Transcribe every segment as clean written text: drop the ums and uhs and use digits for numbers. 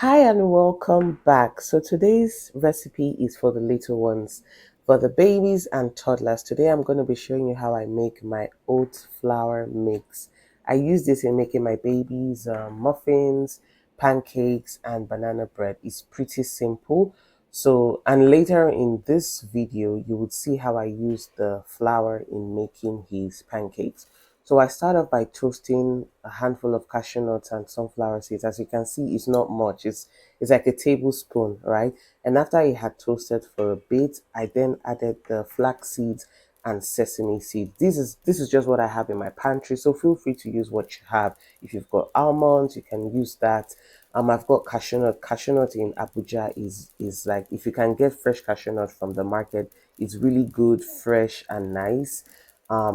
Hi and welcome back. So today's recipe is for the little ones, for the babies and toddlers. Today I'm going to be showing you how I make my oat flour mix. I use this in making my babies muffins, pancakes, and banana bread. It's pretty simple. And later in this video, you would see how I use the flour in making his pancakes. So I start off by toasting a handful of cashew nuts and sunflower seeds. As you can see, it's not much. It's like a tablespoon, right? And after it had toasted for a bit, I then added the flax seeds and sesame seeds. This is just what I have in my pantry. So feel free to use what you have. If you've got almonds, you can use that. I've got cashew nut. Cashew nut in Abuja is like, if you can get fresh cashew nut from the market, it's really good, fresh and nice.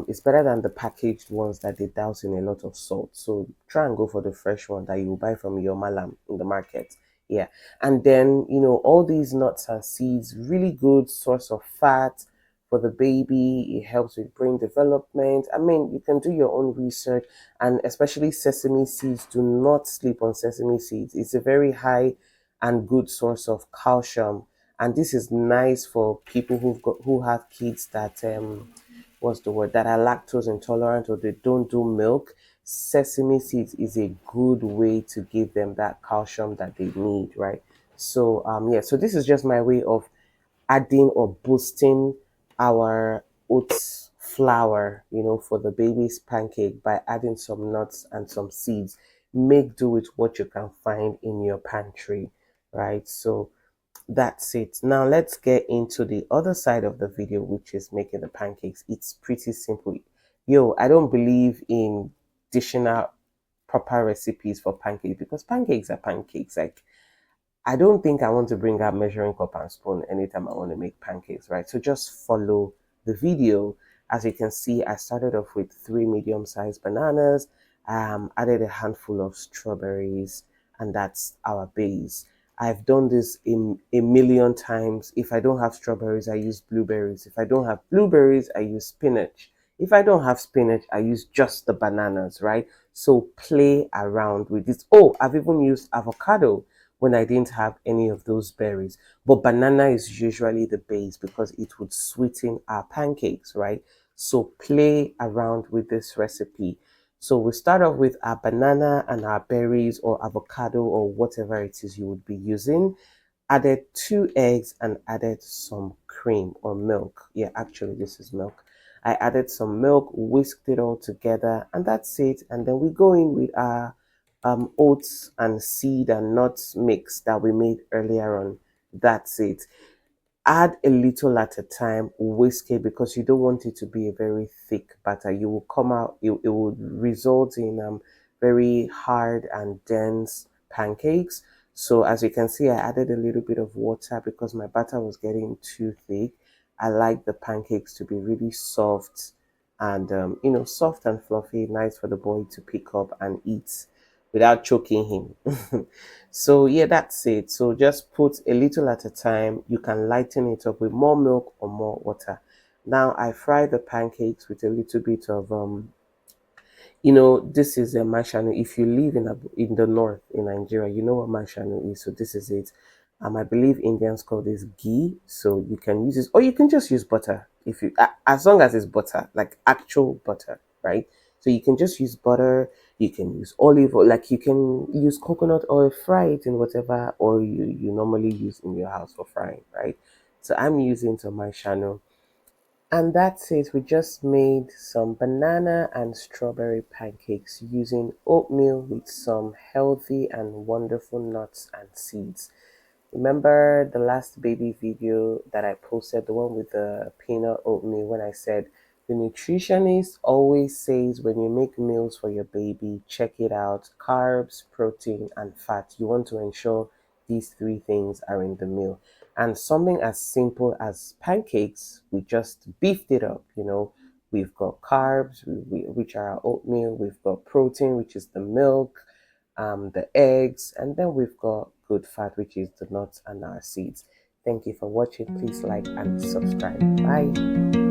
It's better than the packaged ones that they douse in a lot of salt. So try and go for the fresh one that you buy from your malam in the market. Yeah. And then, all these nuts and seeds, really good source of fat for the baby. It helps with brain development. I mean, you can do your own research, and especially sesame seeds. Do not sleep on sesame seeds. It's a very high and good source of calcium. And this is nice for people who have kids that what's the word, that are lactose intolerant or they don't do milk. Sesame seeds is a good way to give them that calcium that they need, right? So this is just my way of adding or boosting our oats flour, for the baby's pancake by adding some nuts and some seeds. Make do with what you can find in your pantry, right? So that's it. Now let's get into the other side of the video, which is making the pancakes. It's pretty simple. I don't believe in dishing out proper recipes for pancakes because pancakes are pancakes. Like, I don't think I want to bring out measuring cup and spoon anytime I want to make pancakes, right? So just follow the video. As you can see, I started off with 3 medium-sized bananas, added a handful of strawberries, and that's our base. I've done this in a million times. If I don't have strawberries, I use blueberries. If I don't have blueberries, I use spinach. If I don't have spinach, I use just the bananas, right? So play around with this. Oh, I've even used avocado when I didn't have any of those berries. But banana is usually the base because it would sweeten our pancakes, right? So play around with this recipe. So we start off with our banana and our berries or avocado or whatever it is you would be using. Added 2 eggs and added some cream or milk. Yeah, actually this is milk. I added some milk, whisked it all together, and that's it. And then we go in with our oats and seed and nuts mix that we made earlier on. That's it. Add a little at a time, whisk it because you don't want it to be a very thick batter. You will come out, it will result in very hard and dense pancakes. So as you can see, I added a little bit of water because my batter was getting too thick. I like the pancakes to be really soft and soft and fluffy, nice for the boy to pick up and eat without choking him. So yeah, that's it. So just put a little at a time. You can lighten it up with more milk or more water. Now I fry the pancakes with a little bit of this is a mashanu. If you live in the north in Nigeria, you know what mashanu is. So this is it. I believe Indians call this ghee. So you can use this, or you can just use butter if you, as long as it's butter, like actual butter, right? So you can just use butter. You can use olive oil, like you can use coconut oil, fry it in whatever oil you normally use in your house for frying, right? So I'm using some mashanu. And that's it. We just made some banana and strawberry pancakes using oatmeal with some healthy and wonderful nuts and seeds. Remember the last baby video that I posted, the one with the peanut oatmeal, when I said the nutritionist always says when you make meals for your baby, check it out: carbs, protein, and fat. You want to ensure these 3 things are in the meal. And something as simple as pancakes, we just beefed it up. We've got carbs, which are our oatmeal. We've got protein, which is the milk, the eggs, and then we've got good fat, which is the nuts and our seeds. Thank you for watching. Please like and subscribe. Bye.